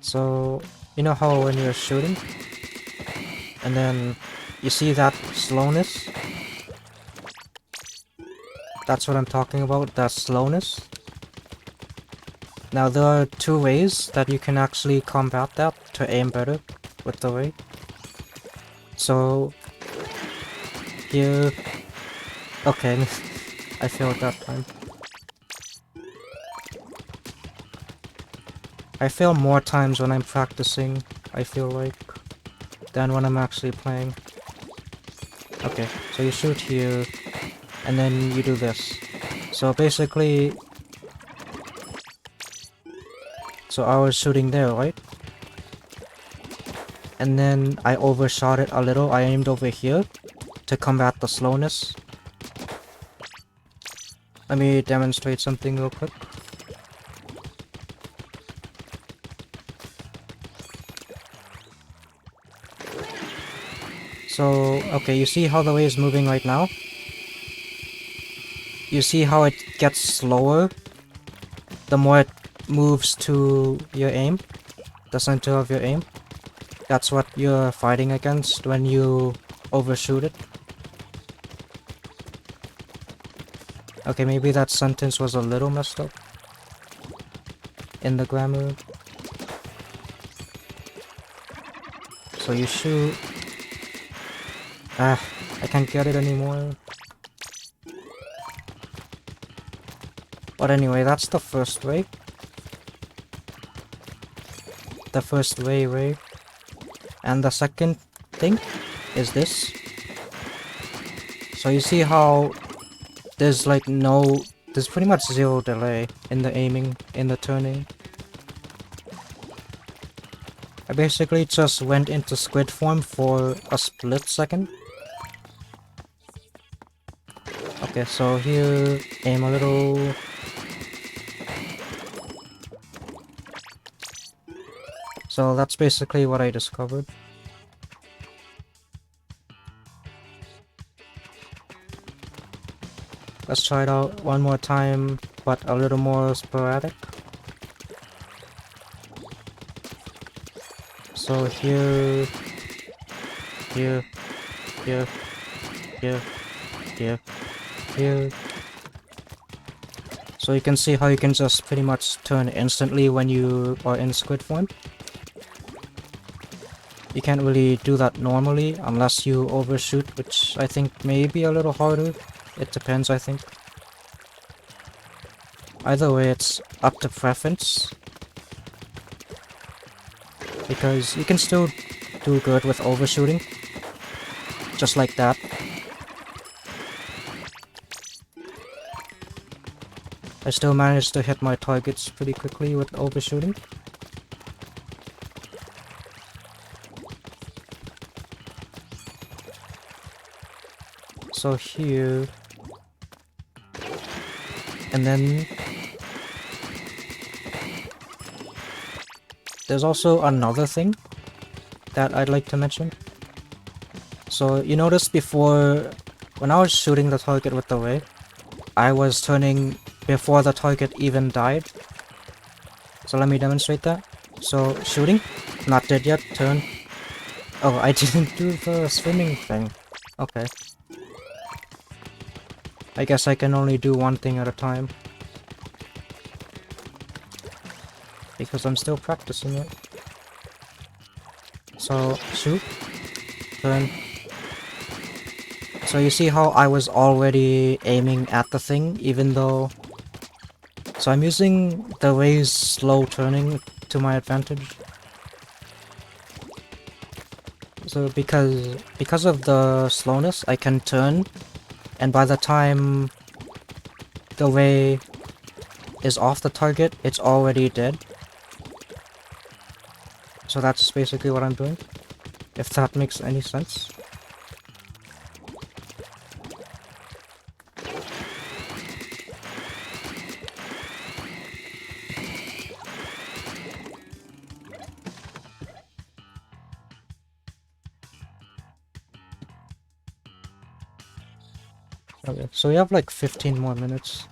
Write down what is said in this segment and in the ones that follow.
So, you know how when you're shooting, and then you see that slowness? That's what I'm talking about, that slowness. Now there are two ways that you can actually combat that to aim better with the way. So, here... Okay, I failed that time. I fail more times when I'm practicing, I feel like, than when I'm actually playing. Okay, so you shoot here, and then you do this. So basically... So I was shooting there, right? And then I overshot it a little, I aimed over here to combat the slowness. Let me demonstrate something real quick. So, okay, you see how the way is moving right now? You see how it gets slower the more it moves to your aim? The center of your aim? That's what you're fighting against when you overshoot it. Okay, maybe that sentence was a little messed up in the grammar. So you shoot... Ah, I can't get it anymore. But anyway, that's the first way. The first way. And the second thing is this. So you see how there's like there's pretty much zero delay in the aiming, in the turning. I basically just went into squid form for a split second. Okay, so here, aim a little. So that's basically what I discovered. Let's try it out one more time, but a little more sporadic. So here, here, here, here, here, here. So you can see how you can just pretty much turn instantly when you are in squid form. You can't really do that normally unless you overshoot, which I think may be a little harder. It depends, I think. Either way, it's up to preference. Because you can still do good with overshooting. Just like that. I still managed to hit my targets pretty quickly with overshooting. So here... And then... There's also another thing that I'd like to mention. So you noticed before, when I was shooting the target with the ray, I was turning before the target even died. So let me demonstrate that. So shooting, not dead yet, turn. Oh, I didn't do the swimming thing. Okay. I guess I can only do one thing at a time. Because I'm still practicing it. So, shoot. Turn. So you see how I was already aiming at the thing, even though... So I'm using the ray's slow turning to my advantage. So because of the slowness, I can turn, and by the time the ray is off the target, it's already dead. So that's basically what I'm doing, if that makes any sense. Okay, so we have like 15 more minutes.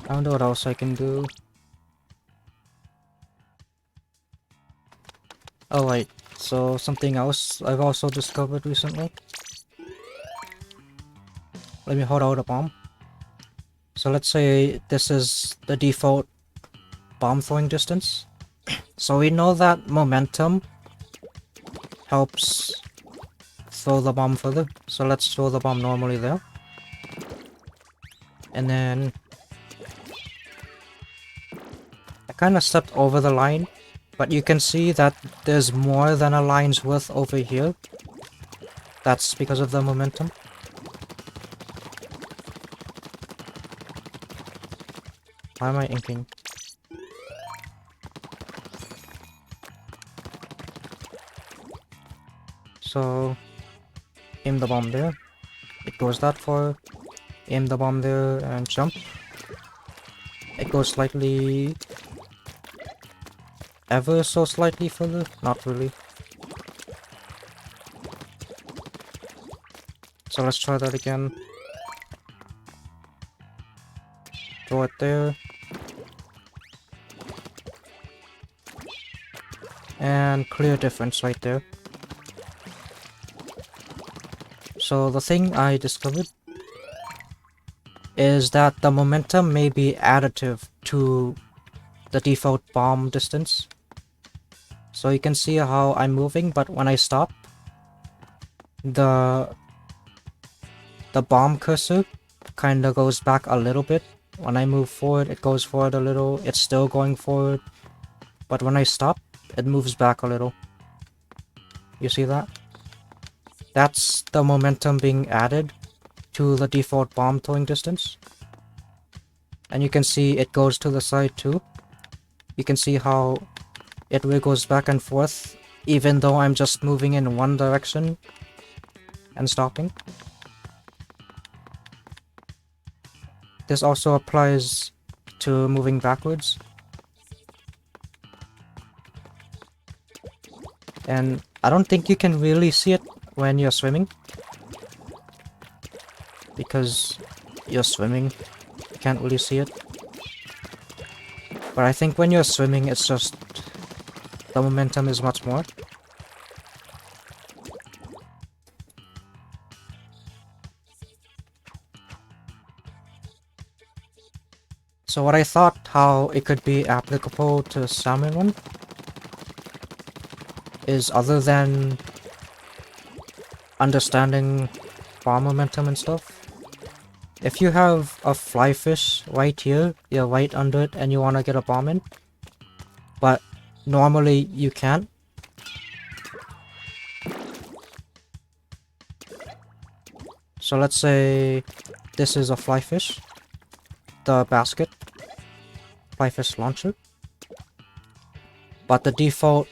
I don't know what else I can do. Oh wait, so something else I've also discovered recently. Let me hold out a bomb. So let's say this is the default bomb throwing distance. So we know that momentum helps throw the bomb further. So let's throw the bomb normally there. And then I kind of stepped over the line, but you can see that there's more than a line's worth over here. That's because of the momentum. Why am I inking? So, aim the bomb there. It goes that far. Aim the bomb there and jump. It goes slightly... ever so slightly further? Not really. So let's try that again. Throw it there. And clear difference right there. So the thing I discovered is that the momentum may be additive to the default bomb distance. So you can see how I'm moving, but when I stop, the bomb cursor kind of goes back a little bit. When I move forward, it goes forward a little. It's still going forward. But when I stop, it moves back a little. You see that? That's the momentum being added to the default bomb throwing distance. And you can see it goes to the side too. You can see how it wiggles back and forth, even though I'm just moving in one direction and stopping. This also applies to moving backwards. And I don't think you can really see it when you're swimming. Because you're swimming, you can't really see it. But I think when you're swimming, it's just... the momentum is much more. So what I thought how it could be applicable to salmon run is, other than understanding bomb momentum and stuff, if you have a fly fish right here, you're right under it and you want to get a bomb in, but normally you can't. So let's say this is a fly fish, the basket, fly fish launcher, but the default,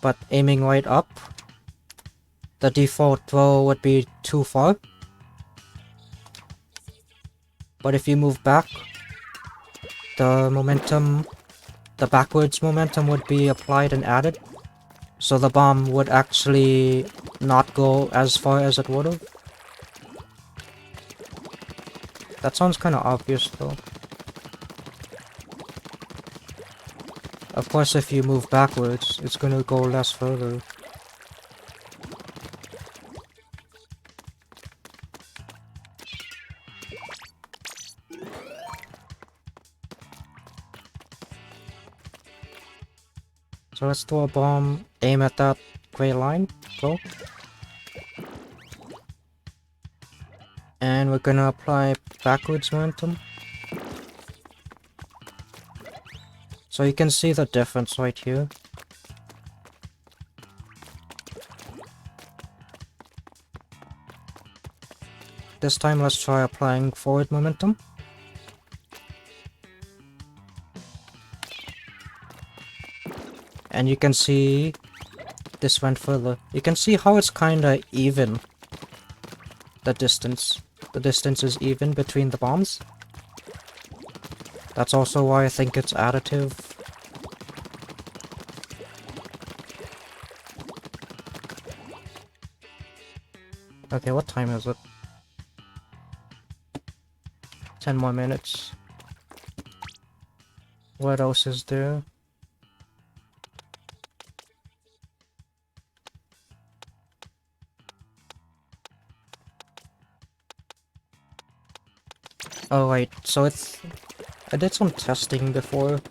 but aiming right up, the default throw would be too far. But if you move back, the momentum, the backwards momentum would be applied and added. So the bomb would actually not go as far as it would have. That sounds kind of obvious though. Of course, if you move backwards, it's gonna go less further. So let's throw a bomb, aim at that gray line, go. And we're gonna apply backwards momentum. So you can see the difference right here. This time let's try applying forward momentum. And you can see this went further. You can see how it's kinda even. The distance. The distance is even between the bombs. That's also why I think it's additive. Okay, what time is it? 10 more minutes. What else is there? Oh right, so I did some testing before.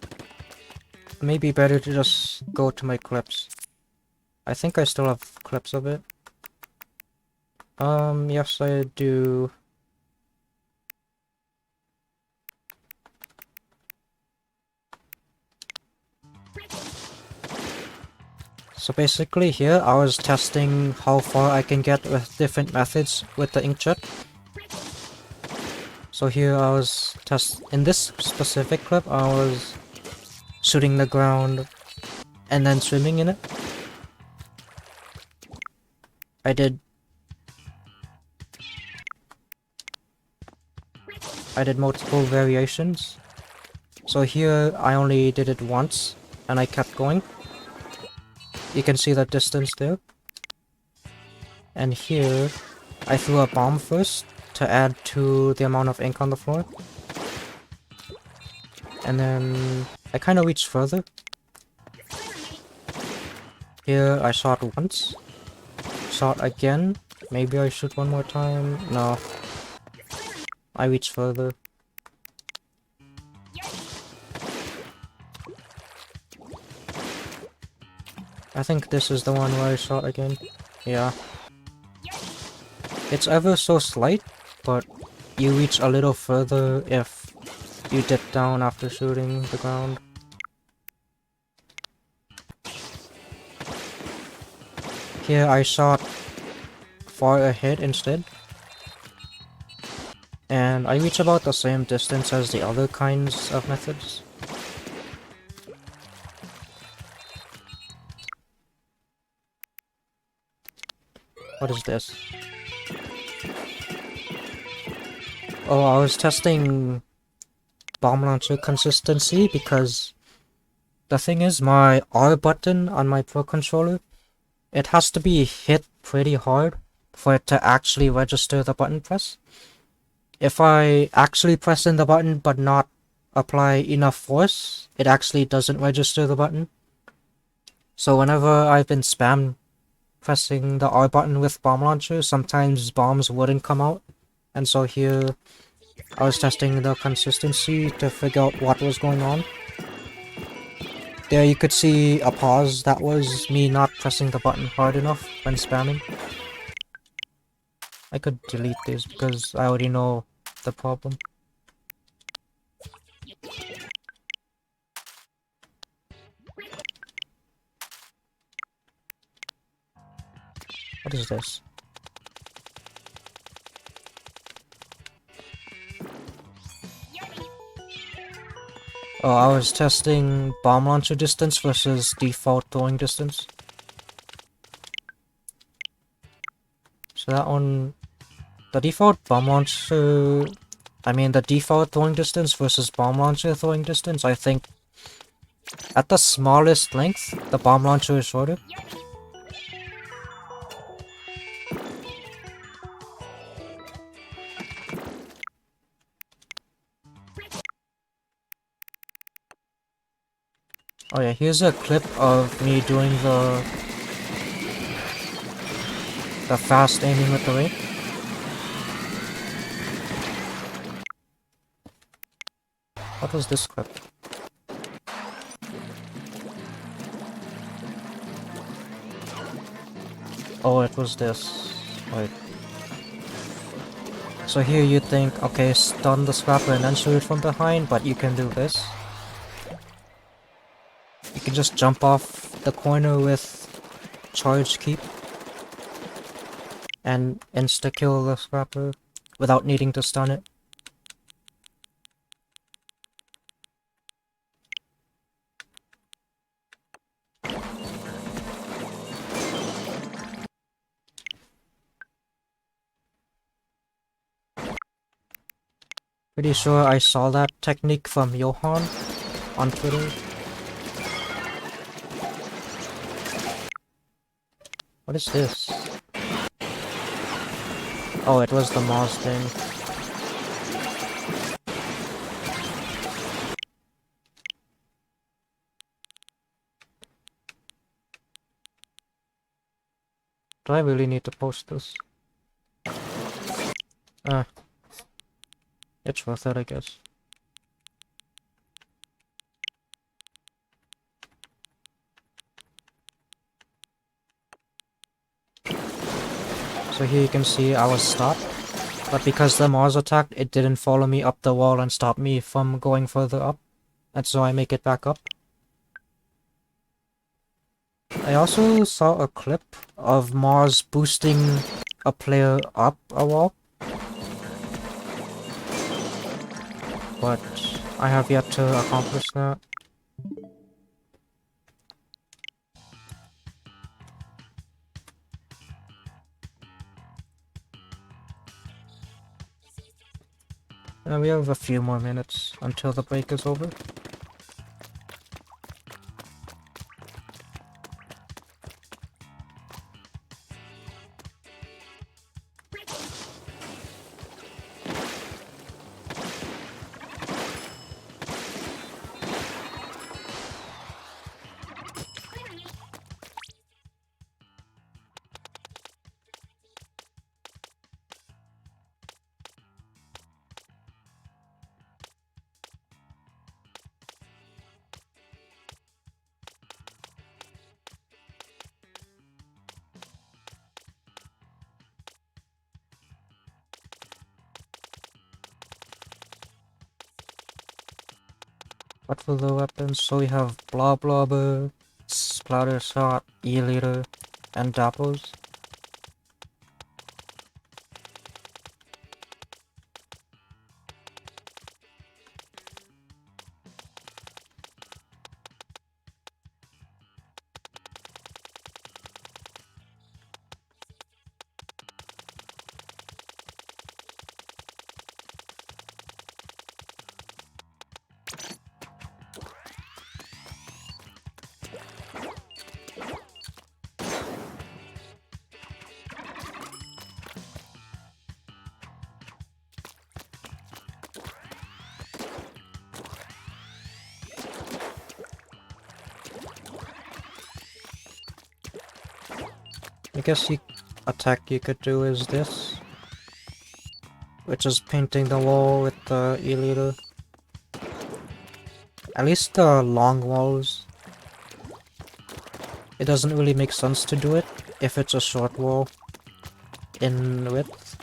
Maybe better to just go to my clips. I think I still have clips of it. Yes I do. So basically here I was testing how far I can get with different methods with the inkjet. So here I was in this specific clip I was shooting the ground and then swimming in it. I did multiple variations. So here I only did it once and I kept going. You can see the distance there. And here I threw a bomb first to add to the amount of ink on the floor. And then I kind of reached further. Here I shot once. Shot again. Maybe I shoot one more time. No. I reached further. I think this is the one where I shot again. Yeah. It's ever so slight, but you reach a little further if you dip down after shooting the ground. Here I shot far ahead instead. And I reach about the same distance as the other kinds of methods. What is this? Oh, I was testing bomb launcher consistency because the thing is my R button on my Pro Controller, it has to be hit pretty hard for it to actually register the button press. If I actually press in the button but not apply enough force, it actually doesn't register the button. So whenever I've been spam pressing the R button with bomb launcher, sometimes bombs wouldn't come out. And so here I was testing the consistency to figure out what was going on. There you could see a pause. That was me not pressing the button hard enough when spamming. I could delete this because I already know the problem. What is this? Oh, I was testing bomb launcher distance versus default throwing distance. So that one, the default bomb launcher, the default throwing distance versus bomb launcher throwing distance, I think at the smallest length, the bomb launcher is shorter. Oh yeah, here's a clip of me doing the fast aiming with the ray. What was this clip? Oh, it was this. Wait. So here you think, okay, stun the scrapper and then shoot it from behind, but you can do this. You can just jump off the corner with charge keep and insta-kill the scrapper without needing to stun it. Pretty sure I saw that technique from Johan on Twitter. What is this? Oh, it was the Moz thing. Do I really need to post this? It's worth it, I guess. So here you can see I was stopped, but because the Mars attacked, it didn't follow me up the wall and stop me from going further up, and so I make it back up. I also saw a clip of Mars boosting a player up a wall, but I have yet to accomplish that. And we have a few more minutes until the break is over. But for the weapons, so we have Bloblobber, Splatter Shot, E-Leader, and Dappos. I guess the attack you could do is this, which is painting the wall with the E-Leader. At least the long walls. It doesn't really make sense to do it if it's a short wall in width,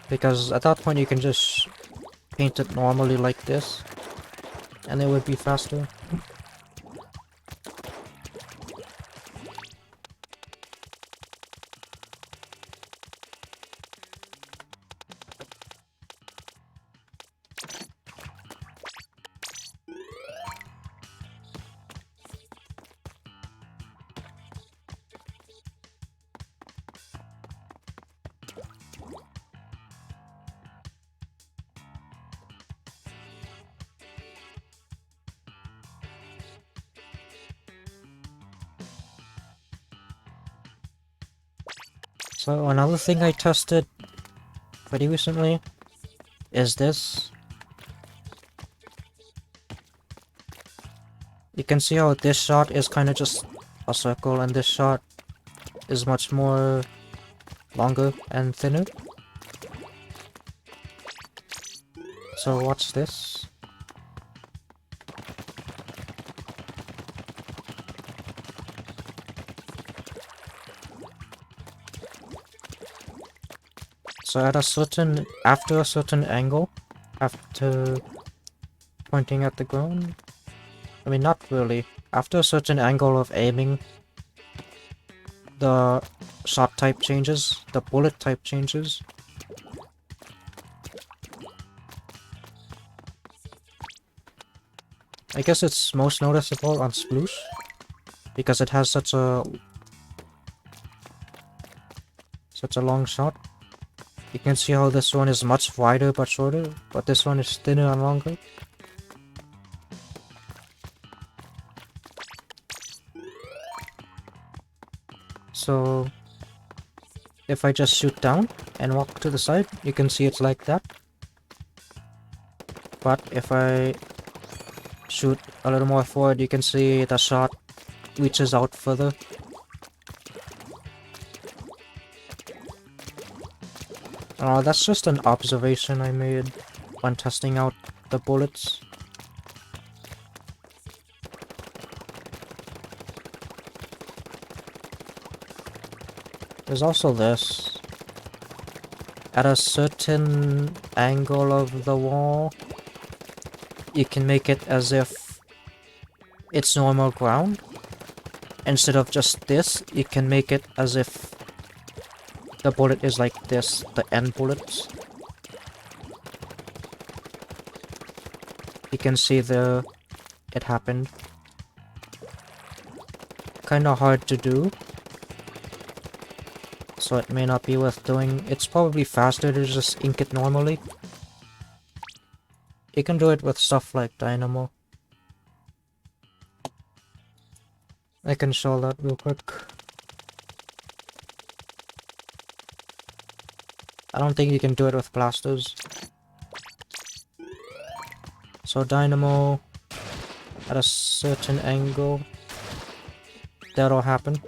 because at that point you can just paint it normally like this, and it would be faster. So another thing I tested pretty recently is this. You can see how this shot is kind of just a circle and this shot is much more longer and thinner. So watch this. So at a certain, after a certain angle, after pointing at the ground, I mean not really, after a certain angle of aiming, the shot type changes, the bullet type changes. I guess it's most noticeable on Sploosh, because it has such a long shot. You can see how this one is much wider but shorter, but this one is thinner and longer. So if I just shoot down and walk to the side, you can see it's like that. But if I shoot a little more forward, you can see the shot reaches out further. Oh, that's just an observation I made when testing out the bullets. There's also this. At a certain angle of the wall, you can make it as if it's normal ground. Instead of just this, you can make it as if the bullet is like this, the end bullets. You can see it happened. Kinda hard to do, so it may not be worth doing. It's probably faster to just ink it normally. You can do it with stuff like Dynamo. I can show that real quick. I don't think you can do it with blasters. So Dynamo at a certain angle, that'll happen.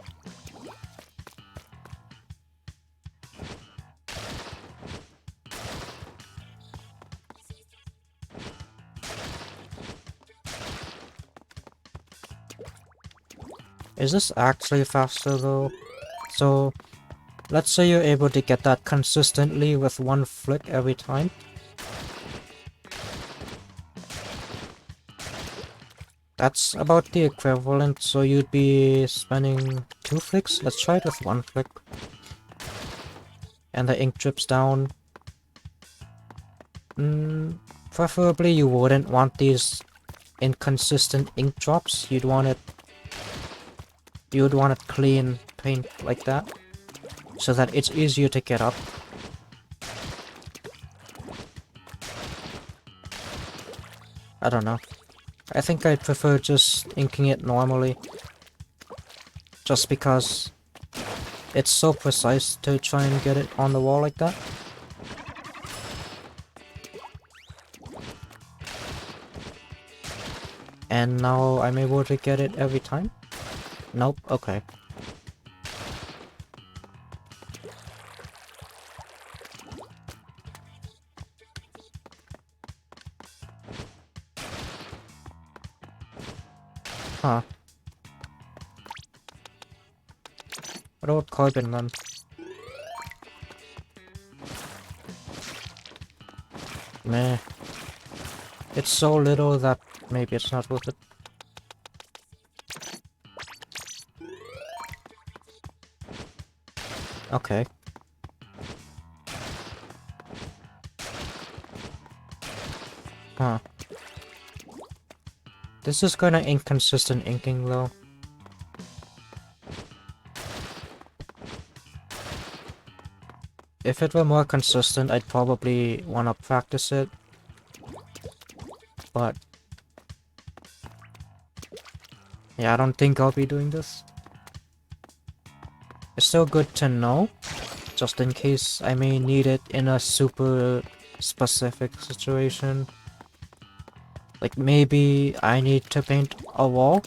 Is this actually faster though? So, let's say you're able to get that consistently with one flick every time. That's about the equivalent, so you'd be spending 2 flicks? Let's try it with 1 flick. And the ink drips down. Preferably you wouldn't want these inconsistent ink drops. You'd want it clean paint like that, so that it's easier to get up. I don't know. I think I prefer just inking it normally. Just because it's so precise to try and get it on the wall like that. And now I'm able to get it every time? Nope, okay. Huh. What about carbon then? Meh. It's so little that maybe it's not worth it. Okay. Huh. This is kinda inconsistent inking though. If it were more consistent, I'd probably wanna practice it. But yeah, I don't think I'll be doing this. It's still good to know, just in case I may need it in a super specific situation. Like maybe I need to paint a wall,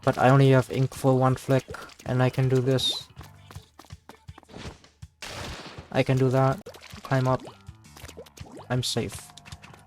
but I only have ink for 1 flick, and I can do this. I can do that, climb up, I'm safe.